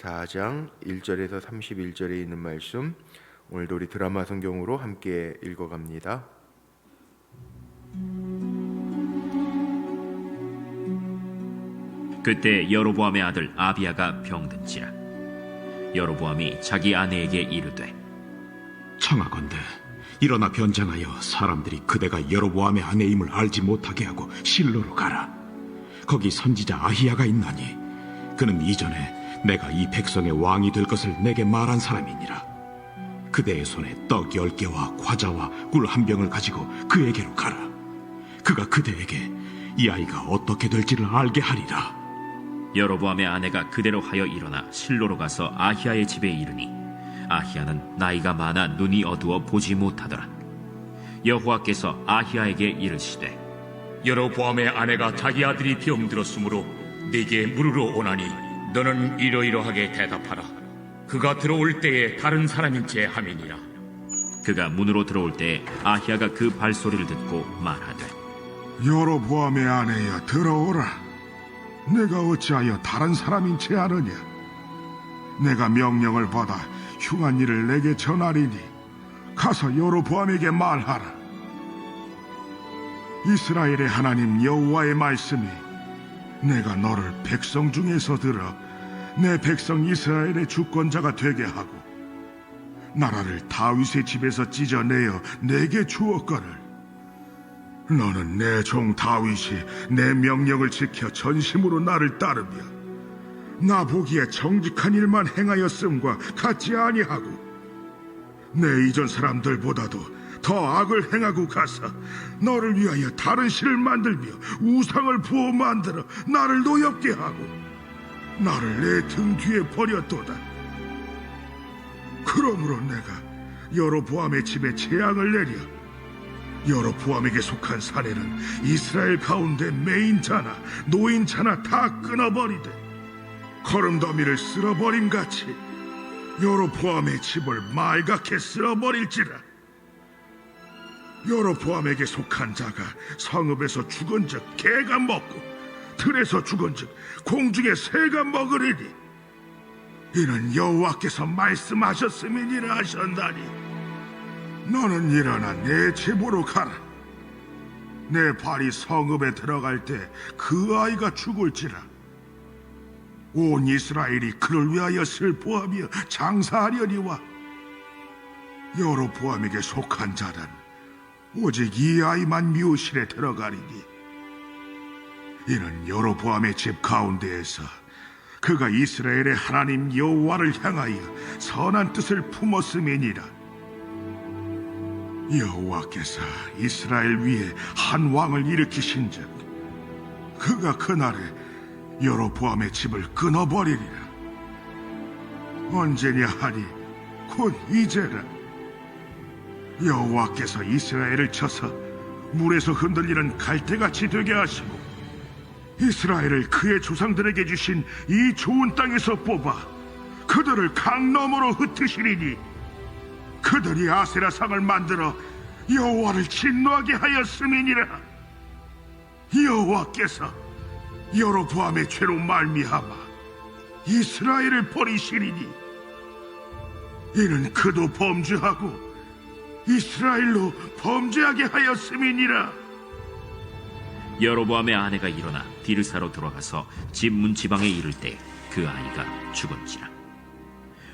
4장 1절에서 31절에 있는 말씀, 오늘도 우리 드라마 성경으로 함께 읽어갑니다. 그때 여로보암의 아들 아비야가 병든지라. 여로보암이 자기 아내에게 이르되, 청하건대 일어나 변장하여 사람들이 그대가 여로보암의 아내임을 알지 못하게 하고 실로로 가라. 거기 선지자 아히야가 있나니 그는 이전에 내가 이 백성의 왕이 될 것을 내게 말한 사람이니라. 그대의 손에 떡 10개와 과자와 꿀 1병을 가지고 그에게로 가라. 그가 그대에게 이 아이가 어떻게 될지를 알게 하리라. 여로보암의 아내가 그대로 하여 일어나 실로로 가서 아히야의 집에 이르니 아히야는 나이가 많아 눈이 어두워 보지 못하더라. 여호와께서 아히야에게 이르시되, 여로보암의 아내가 자기 아들이 병들었으므로 네게 물으러 오나니 너는 이러이러하게 대답하라. 그가 들어올 때에 다른 사람인체 함이니라. 그가 문으로 들어올 때에 아히야가 그 발소리를 듣고 말하되, 여로보암의 아내여, 들어오라. 내가 어찌하여 다른 사람인 채 하느냐? 내가 명령을 받아 흉한 일을 내게 전하리니 가서 여로보암에게 말하라. 이스라엘의 하나님 여호와의 말씀이 내가 너를 백성 중에서 들어 내 백성 이스라엘의 주권자가 되게 하고 나라를 다윗의 집에서 찢어내어 내게 주었거늘 너는 내 종 다윗이 내 명령을 지켜 전심으로 나를 따르며 나 보기에 정직한 일만 행하였음과 같지 아니하고 내 이전 사람들보다도 더 악을 행하고 가서 너를 위하여 다른 신을 만들며 우상을 부어 만들어 나를 노엽게 하고 나를 내 등 뒤에 버렸도다. 그러므로 내가 여로보암의 집에 재앙을 내려 여로보암에게 속한 사내는 이스라엘 가운데 매인자나 노인자나 다 끊어버리되 거름더미를 쓸어버림같이 여로보암의 집을 말갛게 쓸어버릴지라. 여로보암에게 속한 자가 성읍에서 죽은즉 개가 먹고 들에서 죽은즉 공중의 새가 먹으리니 이는 여호와께서 말씀하셨음이니라 하셨나니 너는 일어나 내 집으로 가라. 내 발이 성읍에 들어갈 때 그 아이가 죽을지라. 온 이스라엘이 그를 위하여 슬퍼하며 장사하려니와 여로보암에게 속한 자는 오직 이 아이만 묘실에 들어가리니 이는 여로보암의 집 가운데에서 그가 이스라엘의 하나님 여호와를 향하여 선한 뜻을 품었음이니라. 여호와께서 이스라엘 위에 한 왕을 일으키신즉 그가 그날에 여로보암의 집을 끊어버리리라. 언제냐 하니 곧 이제라. 여호와께서 이스라엘을 쳐서 물에서 흔들리는 갈대같이 되게 하시고 이스라엘을 그의 조상들에게 주신 이 좋은 땅에서 뽑아 그들을 강 너머로 흩으시리니 그들이 아세라상을 만들어 여호와를 진노하게 하였음이니라. 여호와께서 여로보암의 죄로 말미암아 이스라엘을 버리시리니 이는 그도 범죄하고 이스라엘로 범죄하게 하였음이니라. 여로보암의 아내가 일어나 디르사로 들어가서 집 문 지방에 이를 때 그 아이가 죽은지라.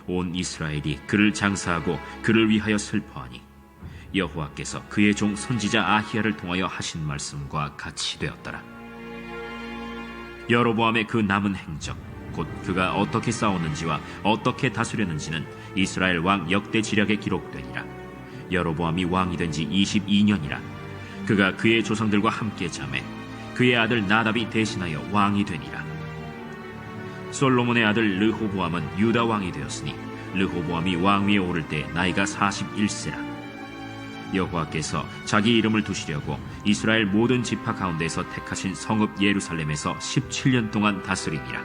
온 이스라엘이 그를 장사하고 그를 위하여 슬퍼하니 여호와께서 그의 종 선지자 아히야를 통하여 하신 말씀과 같이 되었더라. 여로보암의 그 남은 행적 곧 그가 어떻게 싸웠는지와 어떻게 다스렸는지는 이스라엘 왕 역대 지략에 기록되니라. 여로보암이 왕이 된 지 22년이라. 그가 그의 조상들과 함께 자매 그의 아들 나답이 대신하여 왕이 되니라. 솔로몬의 아들 르호보암은 유다 왕이 되었으니 르호보암이 왕 위에 오를 때 나이가 41세라. 여호와께서 자기 이름을 두시려고 이스라엘 모든 지파 가운데서 택하신 성읍 예루살렘에서 17년 동안 다스리니라.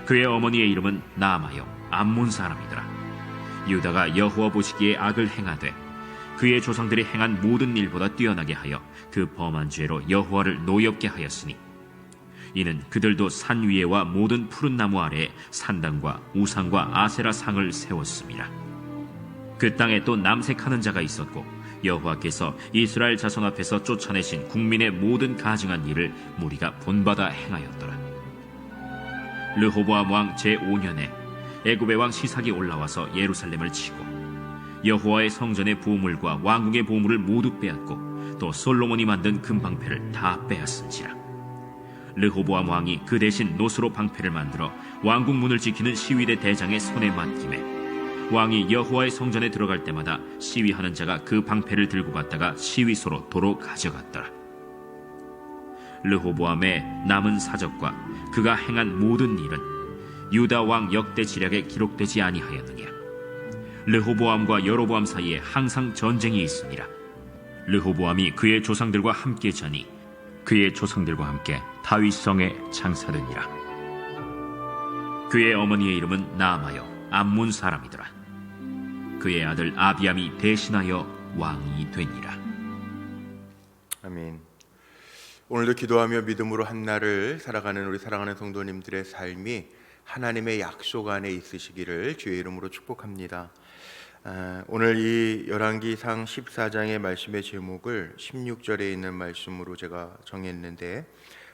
그의 어머니의 이름은 나아마요 암몬 사람이더라. 유다가 여호와 보시기에 악을 행하되 그의 조상들이 행한 모든 일보다 뛰어나게 하여 그 범한 죄로 여호와를 노엽게 하였으니 이는 그들도 산 위에와 모든 푸른 나무 아래에 산당과 우상과 아세라 상을 세웠습니다. 그 땅에 또 남색하는 자가 있었고 여호와께서 이스라엘 자손 앞에서 쫓아내신 국민의 모든 가증한 일을 무리가 본받아 행하였더라. 르호보암 왕 제5년에 애굽의 왕 시삭이 올라와서 예루살렘을 치고 여호와의 성전의 보물과 왕궁의 보물을 모두 빼앗고 또 솔로몬이 만든 금방패를 다 빼앗은지라. 르호보암 왕이 그 대신 노스로 방패를 만들어 왕궁 문을 지키는 시위대 대장의 손에 맡기매 왕이 여호와의 성전에 들어갈 때마다 시위하는 자가 그 방패를 들고 갔다가 시위소로 도로 가져갔더라. 르호보암의 남은 사적과 그가 행한 모든 일은 유다 왕 역대 지략에 기록되지 아니하였느냐. 르호보암과 여로보암 사이에 항상 전쟁이 있으니라. 르호보암이 그의 조상들과 함께 자니 그의 조상들과 함께 다윗성에 장사되니라. 그의 어머니의 이름은 나아마요 암몬 사람이더라. 그의 아들 아비암이 대신하여 왕이 되니라. 아멘. 오늘도 기도하며 믿음으로 한 날을 살아가는 우리 사랑하는 성도님들의 삶이 하나님의 약속 안에 있으시기를 주의 이름으로 축복합니다. 오늘 이 열왕기상 14장의 말씀의 제목을 16절에 있는 말씀으로 제가 정했는데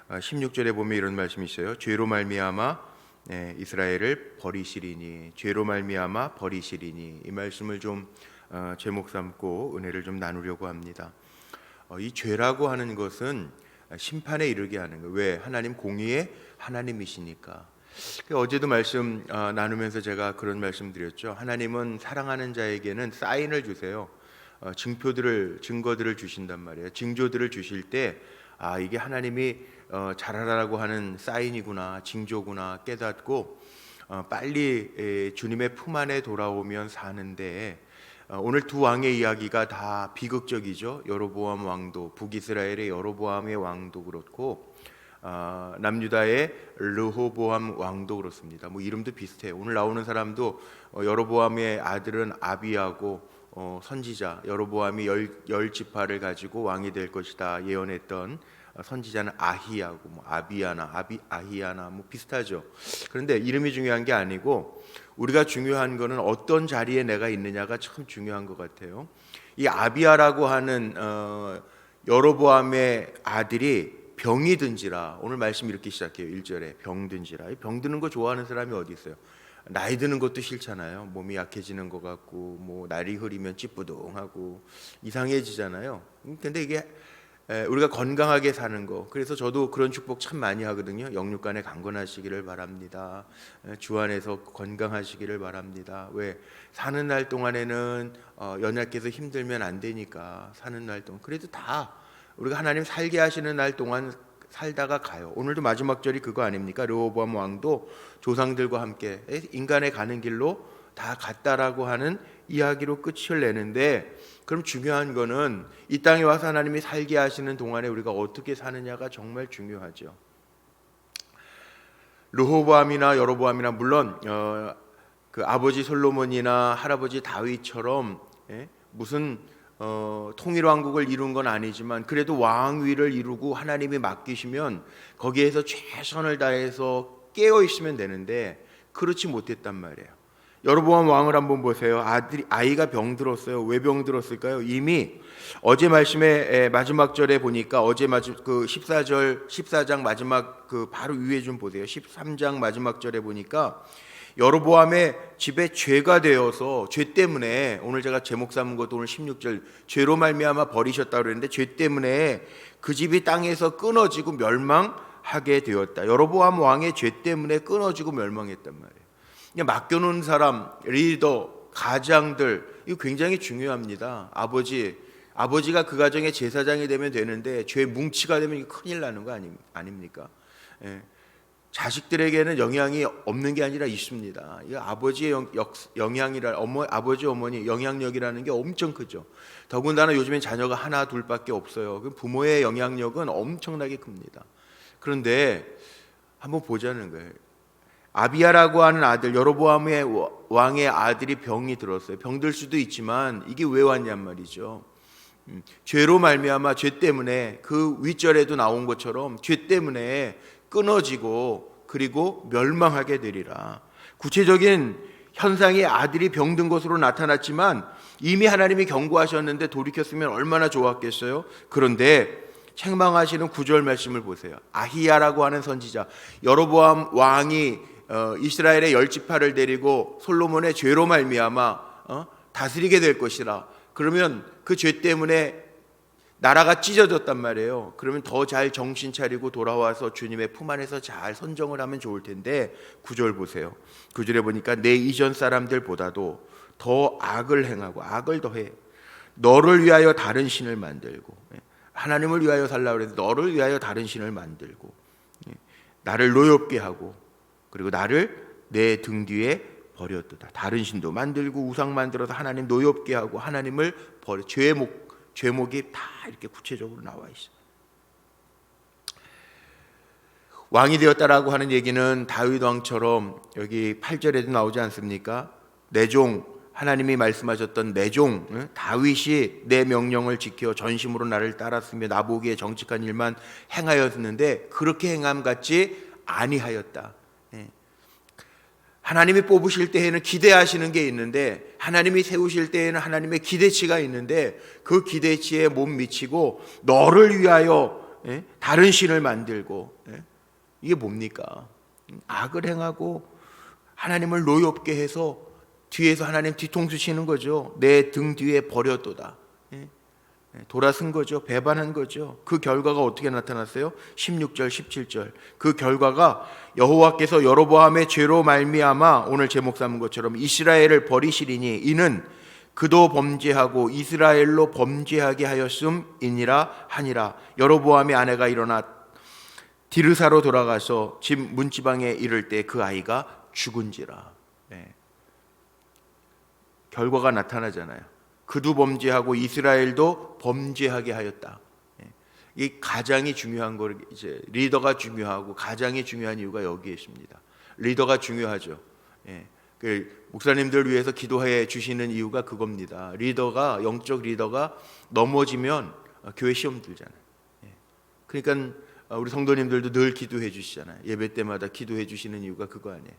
16절에 보면 이런 말씀이 있어요. 죄로 말미암아 이스라엘을 버리시리니, 죄로 말미암아 버리시리니. 이 말씀을 좀 제목 삼고 은혜를 좀 나누려고 합니다. 이 죄라고 하는 것은 심판에 이르게 하는 거예요. 왜? 하나님 공의의 하나님이시니까. 어제도 말씀 나누면서 제가 그런 말씀 드렸죠. 하나님은 사랑하는 자에게는 사인을 주세요. 증거들을 주신단 말이에요. 징조들을 주실 때 이게 하나님이 잘하라고 하는 사인이구나, 징조구나 깨닫고 빨리 주님의 품 안에 돌아오면 사는데, 오늘 두 왕의 이야기가 다 비극적이죠. 여로보암 왕도, 북이스라엘의 여로보암의 왕도 그렇고 남유다의 르호보암 왕도 그렇습니다. 뭐 이름도 비슷해요. 오늘 나오는 사람도 여로보암의 아들은 아비야고 선지자, 여로보암이 열 지파를 가지고 왕이 될 것이다 예언했던 선지자는 아히야고, 뭐 아히야나 뭐 비슷하죠. 그런데 이름이 중요한 게 아니고 우리가 중요한 거는 어떤 자리에 내가 있느냐가 참 중요한 것 같아요. 이 아비야라고 하는 여로보암의 아들이 병이 든지라, 오늘 말씀 이렇게 시작해요. 1절에 병 든지라. 병 드는 거 좋아하는 사람이 어디 있어요? 나이 드는 것도 싫잖아요. 몸이 약해지는 것 같고, 뭐 날이 흐리면 찌뿌둥하고 이상해지잖아요. 근데 이게 우리가 건강하게 사는 거, 그래서 저도 그런 축복 참 많이 하거든요. 영육간에 강건하시기를 바랍니다. 주 안에서 건강하시기를 바랍니다. 왜? 사는 날 동안에는 연약해서 힘들면 안 되니까. 사는 날 동안 그래도 다 우리가 하나님 살게 하시는 날 동안 살다가 가요. 오늘도 마지막 절이 그거 아닙니까? 르호보암 왕도 조상들과 함께 인간의 가는 길로 다 갔다라고 하는 이야기로 끝을 내는데, 그럼 중요한 거는 이 땅에 와서 하나님이 살게 하시는 동안에 우리가 어떻게 사느냐가 정말 중요하죠. 르호보암이나 여로보암이나 물론 그 아버지 솔로몬이나 할아버지 다윗처럼 무슨 통일왕국을 이룬 건 아니지만 그래도 왕위를 이루고 하나님이 맡기시면 거기에서 최선을 다해서 깨어 있으면 되는데 그렇지 못했단 말이에요. 여로보암 왕을 한번 보세요. 아이가 병들었어요. 왜 병들었을까요? 이미 어제 말씀의 마지막 절에 보니까 어제 그 14장 마지막 그 바로 위에 좀 보세요. 13장 마지막 절에 보니까 여로보암의 집에 죄가 되어서, 죄 때문에, 오늘 제가 제목 삼은 것도 오늘 16절 죄로 말미암아 버리셨다고 그랬는데 죄 때문에 그 집이 땅에서 끊어지고 멸망하게 되었다. 여로보암 왕의 죄 때문에 끊어지고 멸망했단 말이에요. 그냥 맡겨놓은 사람, 리더, 가장들, 이거 굉장히 중요합니다. 아버지가 그 가정의 제사장이 되면 되는데 죄 뭉치가 되면 이거 큰일 나는 거 아닙니까? 자식들에게는 영향이 없는 게 아니라 있습니다. 이 아버지의 아버지 어머니 영향력이라는 게 엄청 크죠. 더군다나 요즘엔 자녀가 하나 둘밖에 없어요. 부모의 영향력은 엄청나게 큽니다. 그런데 한번 보자는 거예요. 아비야라고 하는 아들, 여로보암의 왕의 아들이 병이 들었어요. 병들 수도 있지만 이게 왜 왔냔 말이죠. 죄로 말미암아, 죄 때문에, 그 윗절에도 나온 것처럼 죄 때문에 끊어지고 그리고 멸망하게 되리라. 구체적인 현상이 아들이 병든 것으로 나타났지만 이미 하나님이 경고하셨는데 돌이켰으면 얼마나 좋았겠어요. 그런데 책망하시는 9절 말씀을 보세요. 아히야라고 하는 선지자, 여로보암 왕이 이스라엘의 10지파를 데리고 솔로몬의 죄로 말미암아 다스리게 될 것이라. 그러면 그 죄 때문에 나라가 찢어졌단 말이에요. 그러면 더 잘 정신 차리고 돌아와서 주님의 품 안에서 잘 선정을 하면 좋을 텐데 9절 보세요. 9절에 보니까 내 이전 사람들보다도 더 악을 행하고 악을 더해 너를 위하여 다른 신을 만들고, 하나님을 위하여 살라고 해서 너를 위하여 다른 신을 만들고, 나를 노엽게 하고 그리고 나를 내 등 뒤에 버렸도다. 다른 신도 만들고 우상 만들어서 하나님 노엽게 하고 하나님을 버려. 죄목이 다 이렇게 구체적으로 나와 있어요. 왕이 되었다라고 하는 얘기는 다윗 왕처럼 여기 8절에도 나오지 않습니까? 내 종, 하나님이 말씀하셨던 내 종 다윗이 내 명령을 지켜 전심으로 나를 따랐으며 나보기에 정직한 일만 행하였는데 그렇게 행함 같지 아니하였다. 하나님이 뽑으실 때에는 기대하시는 게 있는데, 하나님이 세우실 때에는 하나님의 기대치가 있는데 그 기대치에 못 미치고 너를 위하여 다른 신을 만들고, 이게 뭡니까? 악을 행하고 하나님을 노엽게 해서 뒤에서 하나님 뒤통수 치는 거죠. 내 등 뒤에 버렸도다. 돌아선 거죠. 배반한 거죠. 그 결과가 어떻게 나타났어요? 16절 17절. 그 결과가 여호와께서 여로보암의 죄로 말미암아 오늘 제목 삼은 것처럼 이스라엘을 버리시리니 이는 그도 범죄하고 이스라엘로 범죄하게 하였음이니라 하니라. 여로보암의 아내가 일어나 디르사로 돌아가서 집 문지방에 이를 때 그 아이가 죽은지라. 결과가 나타나잖아요. 그도 범죄하고 이스라엘도 범죄하게 하였다. 이 가장이 중요한 거, 이제 리더가 중요하고 가장이 중요한 이유가 여기에 있습니다. 리더가 중요하죠. 그 목사님들 위해서 기도해 주시는 이유가 그겁니다. 리더가, 영적 리더가 넘어지면 교회 시험 들잖아요. 그러니까 우리 성도님들도 늘 기도해 주시잖아요. 예배 때마다 기도해 주시는 이유가 그거 아니에요.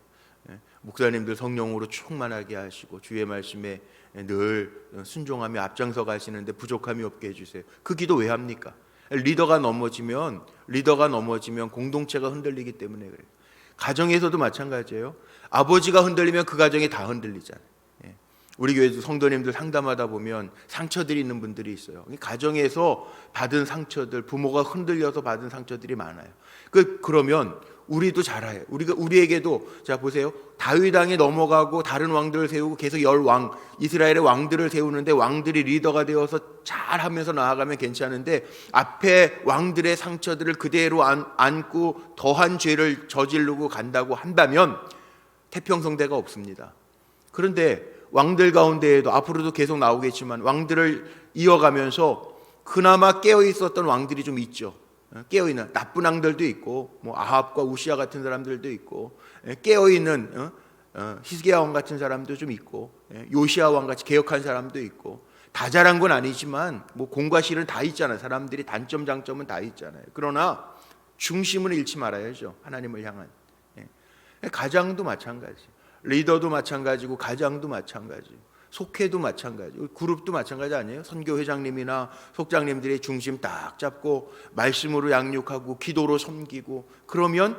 목사님들 성령으로 충만하게 하시고 주의 말씀에 늘 순종하며 앞장서 가시는데 부족함이 없게 해주세요. 그 기도 왜 합니까? 리더가 넘어지면 공동체가 흔들리기 때문에 그래요. 가정에서도 마찬가지예요. 아버지가 흔들리면 그 가정이 다 흔들리잖아요. 우리 교회도 성도님들 상담하다 보면 상처들이 있는 분들이 있어요. 가정에서 받은 상처들, 부모가 흔들려서 받은 상처들이 많아요. 그러면 우리도 잘해요. 우리에게도 자 보세요. 다윗 왕이 넘어가고 다른 왕들을 세우고 계속 10왕 이스라엘의 왕들을 세우는데 왕들이 리더가 되어서 잘하면서 나아가면 괜찮은데 앞에 왕들의 상처들을 그대로 안고 더한 죄를 저지르고 간다고 한다면 태평성대가 없습니다. 그런데 왕들 가운데에도 앞으로도 계속 나오겠지만 왕들을 이어가면서 그나마 깨어 있었던 왕들이 좀 있죠. 깨어있는 나쁜 왕들도 있고 뭐 아합과 우시아 같은 사람들도 있고 깨어있는 히스기야 왕 같은 사람도 좀 있고 요시아 왕 같이 개혁한 사람도 있고 다 잘한 건 아니지만 뭐 공과 실은 다 있잖아요. 사람들이 단점 장점은 다 있잖아요. 그러나 중심을 잃지 말아야죠. 하나님을 향한. 가장도 마찬가지, 리더도 마찬가지고 가장도 마찬가지, 속회도 마찬가지, 그룹도 마찬가지 아니에요? 선교 회장님이나 속장님들이 중심 딱 잡고 말씀으로 양육하고 기도로 섬기고 그러면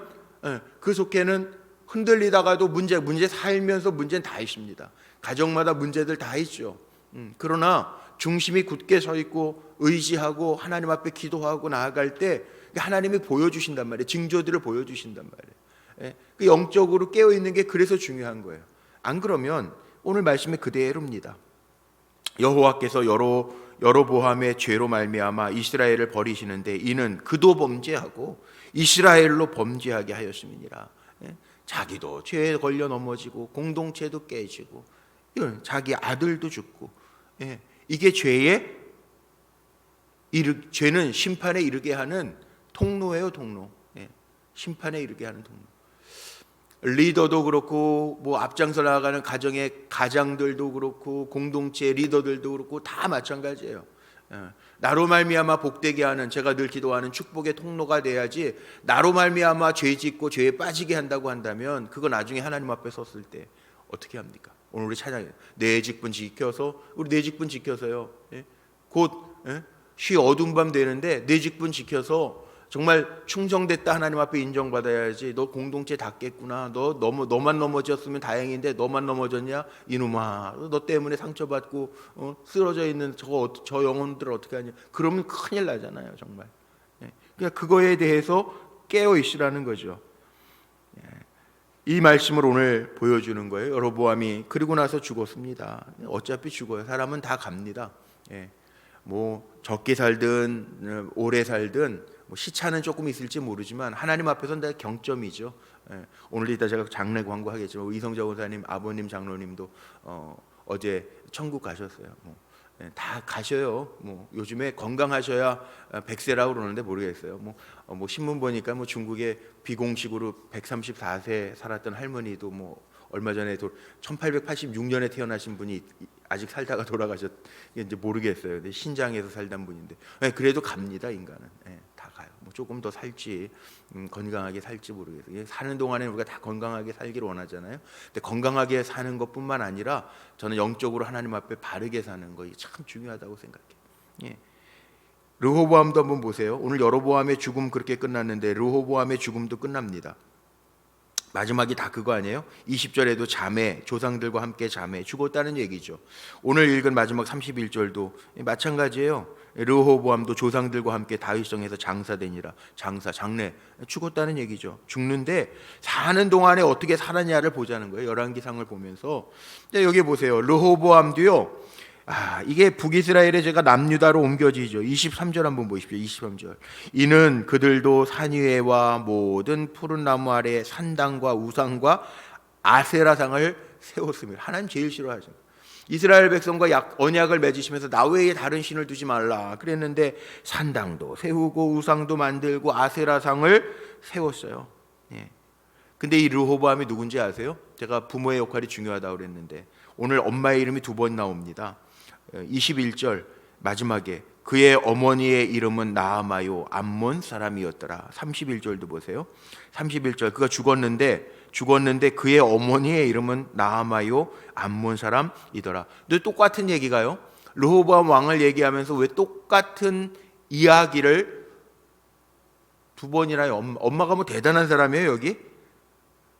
그 속회는 흔들리다가도 문제 살면서 문제는 다 있습니다. 가정마다 문제들 다 있죠. 그러나 중심이 굳게 서 있고 의지하고 하나님 앞에 기도하고 나아갈 때 하나님이 보여주신단 말이에요. 징조들을 보여주신단 말이에요. 그 영적으로 깨어있는 게 그래서 중요한 거예요. 안 그러면 오늘 말씀이 그대로입니다. 여호와께서 여로보암의 죄로 말미암아 이스라엘을 버리시는데 이는 그도 범죄하고 이스라엘로 범죄하게 하였음이니라. 자기도 죄에 걸려 넘어지고 공동체도 깨지고 자기 아들도 죽고 이게 죄는 심판에 이르게 하는 통로예요. 통로. 심판에 이르게 하는 통로. 리더도 그렇고 뭐 앞장서 나가는 가정의 가장들도 그렇고 공동체 리더들도 그렇고 다 마찬가지예요. 나로 말미암아 복되게 하는, 제가 늘 기도하는 축복의 통로가 돼야지, 나로 말미암아 죄 짓고 죄에 빠지게 한다고 한다면 그거 나중에 하나님 앞에 섰을 때 어떻게 합니까? 오늘 우리 찬양해, 내 직분 지켜서, 우리 내 직분 지켜서요, 곧 쉬 어두운 밤 되는데 내 직분 지켜서 정말 충성됐다 하나님 앞에 인정받아야지. 너 공동체 닿겠구나, 너만 넘어졌으면 다행인데 너만 넘어졌냐 이놈아, 너 때문에 상처받고 쓰러져 있는 저 영혼들을 어떻게 하냐, 그러면 큰일 나잖아요 정말. 그러니까 그거에 대해서 깨어 있으라는 거죠. 이 말씀을 오늘 보여주는 거예요. 여로보암이 그리고 나서 죽었습니다. 어차피 죽어요. 사람은 다 갑니다. 뭐 적게 살든 오래 살든 뭐 시차는 조금 있을지 모르지만 하나님 앞에서는 다 경점이죠. 오늘 이따 제가 장례 광고하겠지만 이성자 원사님 아버님 장로님도 어제 천국 가셨어요. 다 가셔요. 뭐 요즘에 건강하셔야 100세라고 그러는데 모르겠어요. 뭐 신문 보니까 뭐 중국에 비공식으로 134세 살았던 할머니도 뭐 얼마 전에 1886년에 태어나신 분이 아직 살다가 돌아가셨, 이제 모르겠어요. 근데 신장에서 살던 분인데 그래도 갑니다. 인간은 다 가요. 뭐 조금 더 살지, 건강하게 살지 모르겠어요. 사는 동안에 우리가 다 건강하게 살기를 원하잖아요. 근데 건강하게 사는 것뿐만 아니라 저는 영적으로 하나님 앞에 바르게 사는 거 참 중요하다고 생각해요. 르호보암도 한번 보세요. 오늘 여로보암의 죽음 그렇게 끝났는데 르호보암의 죽음도 끝납니다. 마지막이 다 그거 아니에요? 20절에도 자매, 조상들과 함께 자매, 죽었다는 얘기죠. 오늘 읽은 마지막 31절도 마찬가지예요. 르호보암도 조상들과 함께 다윗성에서 장사되니라. 장례, 죽었다는 얘기죠. 죽는데 사는 동안에 어떻게 살았냐를 보자는 거예요. 열왕기상을 보면서. 여기 보세요. 르호보암도요, 이게 북이스라엘에 제가 남유다로 옮겨지죠. 23절 한번 보십시오. 23절. 이는 그들도 산 위에와 모든 푸른 나무 아래 산당과 우상과 아세라상을 세웠습니다. 하나님 제일 싫어하죠. 이스라엘 백성과 언약을 맺으시면서 나 외에 다른 신을 두지 말라 그랬는데 산당도 세우고 우상도 만들고 아세라상을 세웠어요. 근데 이 르호보암이 누군지 아세요? 제가 부모의 역할이 중요하다고 그랬는데 오늘 엄마의 이름이 2번 나옵니다. 21절 마지막에 그의 어머니의 이름은 나아마요 암몬 사람이었더라. 31절도 보세요. 31절 그가 죽었는데 그의 어머니의 이름은 나아마요 암몬 사람이더라. 근데 똑같은 얘기가요. 르호보암 왕을 얘기하면서 왜 똑같은 이야기를 2번이나 해요? 엄마가 뭐 대단한 사람이에요 여기?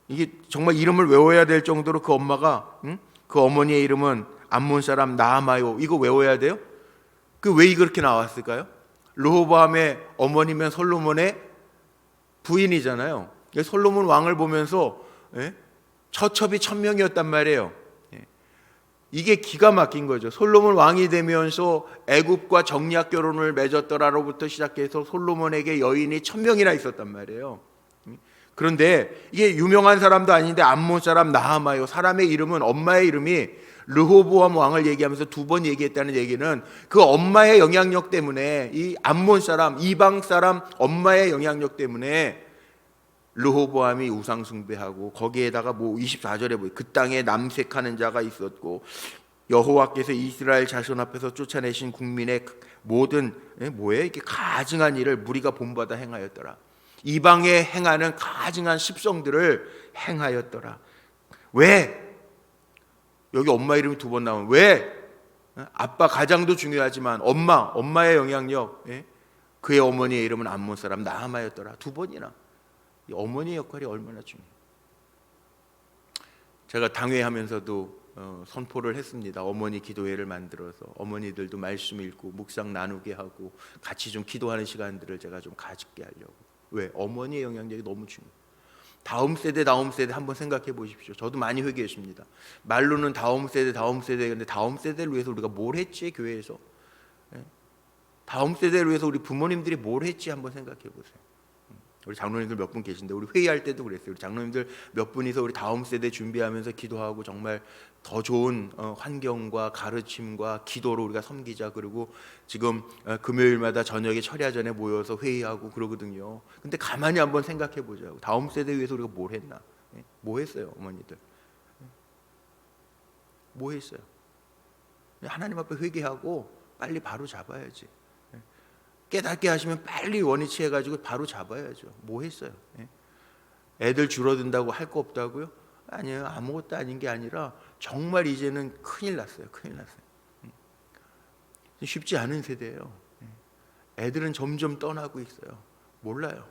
이게 정말 이름을 외워야 될 정도로 그 엄마가 그 어머니의 이름은 암몬 사람 나아마요, 이거 외워야 돼요? 그 왜 그렇게 나왔을까요? 르호보암의 어머니면 솔로몬의 부인이잖아요. 솔로몬 왕을 보면서 처첩이 1000명이었단 말이에요. 이게 기가 막힌 거죠. 솔로몬 왕이 되면서 애굽과 정략 결혼을 맺었더라로부터 시작해서 솔로몬에게 여인이 1000명이나 있었단 말이에요. 그런데 이게 유명한 사람도 아닌데 암몬 사람 나아마요, 사람의 이름은, 엄마의 이름이 르호보암 왕을 얘기하면서 2번 얘기했다는 얘기는 그 엄마의 영향력 때문에, 이 암몬 사람, 이방 사람 엄마의 영향력 때문에 르호보암이 우상 숭배하고, 거기에다가 뭐 24절에 뭐 그 땅에 남색하는 자가 있었고, 여호와께서 이스라엘 자손 앞에서 쫓아내신 국민의 모든 이렇게 가증한 일을 무리가 본받아 행하였더라. 이방에 행하는 가증한 십성들을 행하였더라. 왜? 여기 엄마 이름이 2번 나오면 왜? 아빠 가장도 중요하지만 엄마의 영향력, 그의 어머니의 이름은 암몬 사람 나아마였더라. 2번이나. 이 어머니의 역할이 얼마나 중요해요. 제가 당회하면서도 선포를 했습니다. 어머니 기도회를 만들어서 어머니들도 말씀 읽고 묵상 나누게 하고 같이 좀 기도하는 시간들을 제가 좀 가지게 하려고. 왜? 어머니의 영향력이 너무 중요해요. 다음 세대 한번 생각해 보십시오. 저도 많이 회개했습니다. 말로는 다음 세대 근데 다음 세대를 위해서 우리가 뭘 했지? 교회에서 다음 세대를 위해서 우리 부모님들이 뭘 했지? 한번 생각해 보세요. 우리 장로님들 몇 분 계신데 우리 회의할 때도 그랬어요. 우리 장로님들 몇 분이서 우리 다음 세대 준비하면서 기도하고 정말 더 좋은 환경과 가르침과 기도로 우리가 섬기자. 그리고 지금 금요일마다 저녁에 철야 전에 모여서 회의하고 그러거든요. 근데 가만히 한번 생각해 보자고. 다음 세대 위해서 우리가 뭘 했나? 뭐 했어요, 어머니들? 뭐 했어요? 하나님 앞에 회개하고 빨리 바로 잡아야지. 깨닫게 하시면 빨리 원위치 해가지고 바로 잡아야죠. 뭐 했어요? 애들 줄어든다고 할 거 없다고요? 아니에요. 아무것도 아닌 게 아니라 정말 이제는 큰일 났어요. 큰일 났어요. 쉽지 않은 세대예요. 애들은 점점 떠나고 있어요. 몰라요.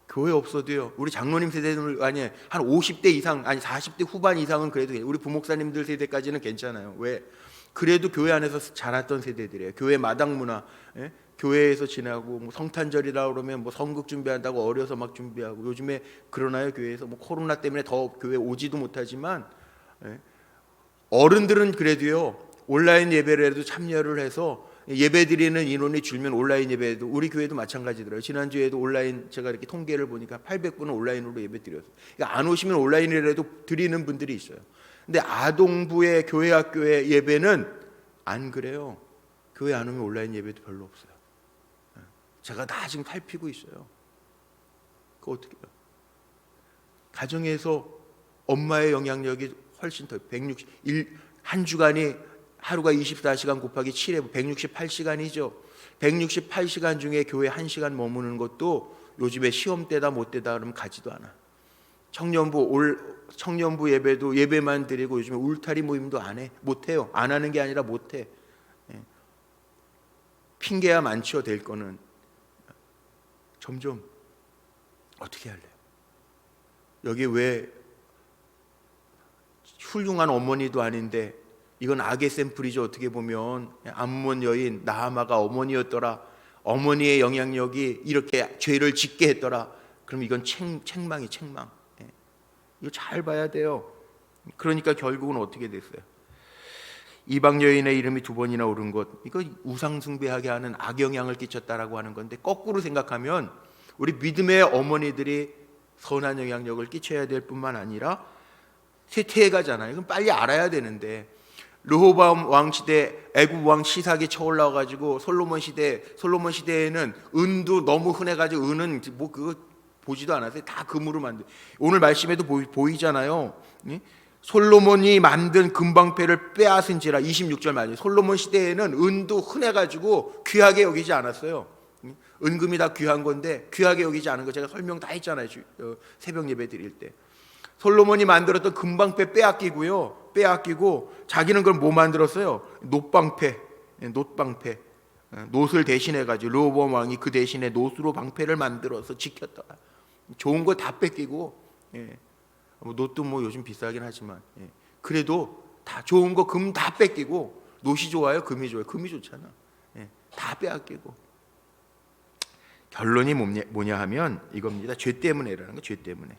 교회 없어도요. 우리 장로님 세대는 아니 한 50대 이상, 아니 40대 후반 이상은 그래도 우리 부목사님들 세대까지는 괜찮아요. 왜? 그래도 교회 안에서 자랐던 세대들이에요. 교회 마당 문화, 교회에서 지나고 뭐 성탄절이라 그러면 뭐 선극 준비한다고 어려서 막 준비하고, 요즘에 그러나요? 교회에서 뭐 코로나 때문에 더 교회 오지도 못하지만, 어른들은 그래도요 온라인 예배라도 참여를 해서 예배 드리는 인원이 줄면 온라인 예배도, 우리 교회도 마찬가지더라고요. 지난주에도 온라인, 제가 이렇게 통계를 보니까 800분은 온라인으로 예배 드렸어요. 그러니까 안 오시면 온라인이라도 드리는 분들이 있어요. 근데 아동부의 교회 학교의 예배는 안 그래요. 교회 안 오면 온라인 예배도 별로 없어요. 제가 다 지금 살피고 있어요. 그거 어떻게 해요? 가정에서 엄마의 영향력이 훨씬 더, 한 주간이 하루가 24시간 곱하기 7에 168시간이죠. 168시간 중에 교회 1시간 머무는 것도 요즘에 시험 때다 못 때다 그러면 가지도 않아. 청년부 예배도 예배만 드리고 요즘에 울타리 모임도 안 해. 못 해요. 안 하는 게 아니라 못 해. 핑계야 많죠. 될 거는. 점점 어떻게 할래요? 여기 왜 훌륭한 어머니도 아닌데, 이건 악의 샘플이죠. 어떻게 보면 암몬 여인 나아마가 어머니였더라. 어머니의 영향력이 이렇게 죄를 짓게 했더라. 그럼 이건 책망이 책망. 이거 잘 봐야 돼요. 그러니까 결국은 어떻게 됐어요? 이방 여인의 이름이 2번이나 오른 것, 이거 우상 숭배하게 하는 악영향을 끼쳤다라고 하는 건데, 거꾸로 생각하면 우리 믿음의 어머니들이 선한 영향력을 끼쳐야 될 뿐만 아니라 쇠퇴해가잖아요. 이건 빨리 알아야 되는데, 르호보암 왕 시대 애굽 왕 시삭이 쳐올라와 가지고 솔로몬 시대에는 은도 너무 흔해가지고, 은은 뭐 그거 보지도 않았어요. 다 금으로 만든. 오늘 말씀에도 보이잖아요. 솔로몬이 만든 금방패를 빼앗은지라, 26절 말이에요. 솔로몬 시대에는 은도 흔해가지고 귀하게 여기지 않았어요. 은금이 다 귀한 건데 귀하게 여기지 않은 거 제가 설명 다 했잖아요. 새벽 예배 드릴 때. 솔로몬이 만들었던 금방패 빼앗기고 자기는 그걸 뭐 만들었어요? 노방패. 놋을 대신해 가지고 르호보암 왕이 그 대신에 놋으로 방패를 만들어서 지켰더라. 좋은 거 다 뺏기고, 놋도 뭐 요즘 비싸긴 하지만, 그래도 다 좋은 거 금 다 뺏기고, 놋이 좋아요? 금이 좋아요? 금이 좋잖아. 다 빼앗기고. 결론이 뭐냐 하면 이겁니다. 죄 때문에라는 거. 죄 때문에.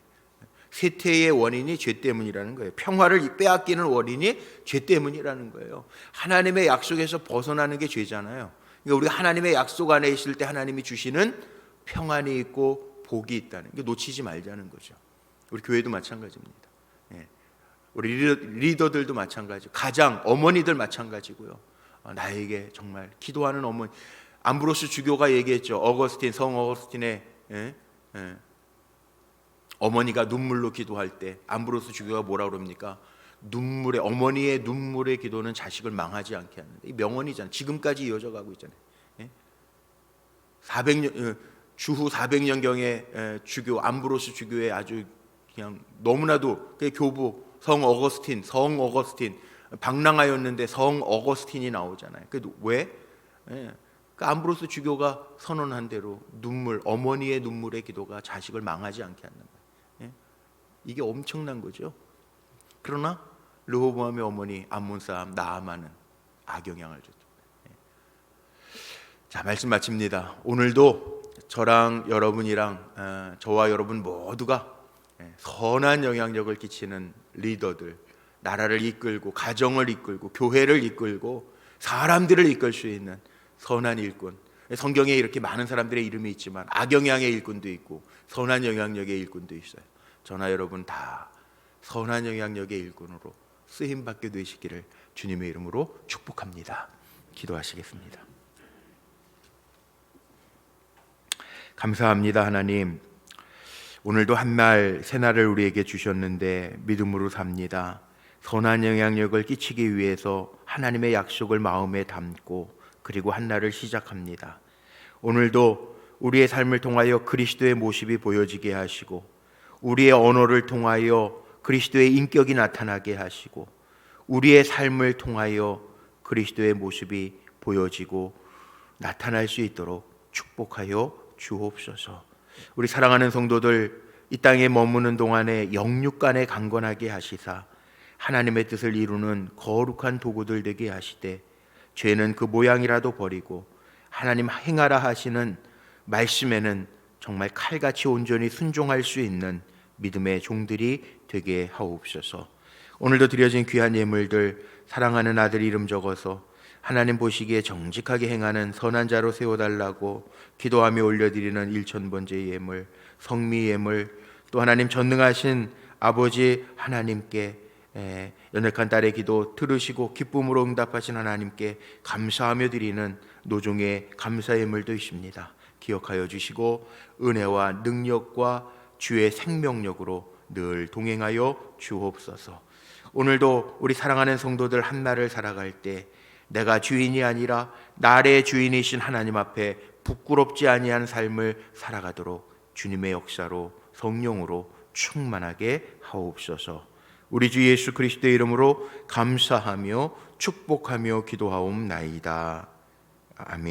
쇠퇴의 원인이 죄 때문이라는 거예요. 평화를 빼앗기는 원인이 죄 때문이라는 거예요. 하나님의 약속에서 벗어나는 게 죄잖아요. 그러니까 우리가 하나님의 약속 안에 있을 때 하나님이 주시는 평안이 있고 복이 있다는 게 놓치지 말자는 거죠. 우리 교회도 마찬가지입니다. 우리 리더들도 마찬가지고, 가장 어머니들 마찬가지고요. 나에게 정말 기도하는 어머니, 암브로스 주교가 얘기했죠. 성 어거스틴의 어머니가 눈물로 기도할 때 암브로스 주교가 뭐라 그럽니까? 어머니의 눈물의 기도는 자식을 망하지 않게 하는데, 이 명언이잖아요. 지금까지 이어져 가고 있잖아요. 400년 주후 400년경의 주교 암브로스 주교의 아주 그냥 너무나도 그 교부 성 어거스틴 방랑하였는데 성 어거스틴이 나오잖아요. 그 왜? 그 암브로스 주교가 선언한 대로 어머니의 눈물의 기도가 자식을 망하지 않게 한다. 이게 엄청난 거죠. 그러나 르호보암의 어머니 암몬 사람 나아만은 악영향을 줬죠. 자, 말씀 마칩니다. 오늘도 저랑 여러분이랑 저와 여러분 모두가 선한 영향력을 끼치는 리더들, 나라를 이끌고 가정을 이끌고 교회를 이끌고 사람들을 이끌 수 있는 선한 일꾼. 성경에 이렇게 많은 사람들의 이름이 있지만 악영향의 일꾼도 있고 선한 영향력의 일꾼도 있어요. 저나 여러분 다 선한 영향력의 일꾼으로 쓰임받게 되시기를 주님의 이름으로 축복합니다. 기도하시겠습니다. 감사합니다. 하나님, 오늘도 한날 새날을 우리에게 주셨는데 믿음으로 삽니다. 선한 영향력을 끼치기 위해서 하나님의 약속을 마음에 담고 그리고 한 날을 시작합니다. 오늘도 우리의 삶을 통하여 그리스도의 모습이 보여지게 하시고 우리의 언어를 통하여 그리스도의 인격이 나타나게 하시고 우리의 삶을 통하여 그리스도의 모습이 보여지고 나타날 수 있도록 축복하여 주옵소서. 우리 사랑하는 성도들, 이 땅에 머무는 동안에 영육간에 강건하게 하시사 하나님의 뜻을 이루는 거룩한 도구들 되게 하시되 죄는 그 모양이라도 버리고 하나님 행하라 하시는 말씀에는 정말 칼같이 온전히 순종할 수 있는 믿음의 종들이 되게 하옵소서. 오늘도 드려진 귀한 예물들 사랑하는 아들 이름 적어서 하나님 보시기에 정직하게 행하는 선한 자로 세워달라고 기도하며 올려드리는 1000번째 예물, 성미 예물, 또 하나님 전능하신 아버지 하나님께 연약한 딸의 기도 들으시고 기쁨으로 응답하신 하나님께 감사하며 드리는 노종의 감사 예물도 있습니다. 기억하여 주시고 은혜와 능력과 주의 생명력으로 늘 동행하여 주옵소서. 오늘도 우리 사랑하는 성도들 한 날을 살아갈 때 내가 주인이 아니라 나의 주인이신 하나님 앞에 부끄럽지 아니한 삶을 살아가도록 주님의 역사로 성령으로 충만하게 하옵소서. 우리 주 예수 그리스도의 이름으로 감사하며 축복하며 기도하옵나이다. 아멘.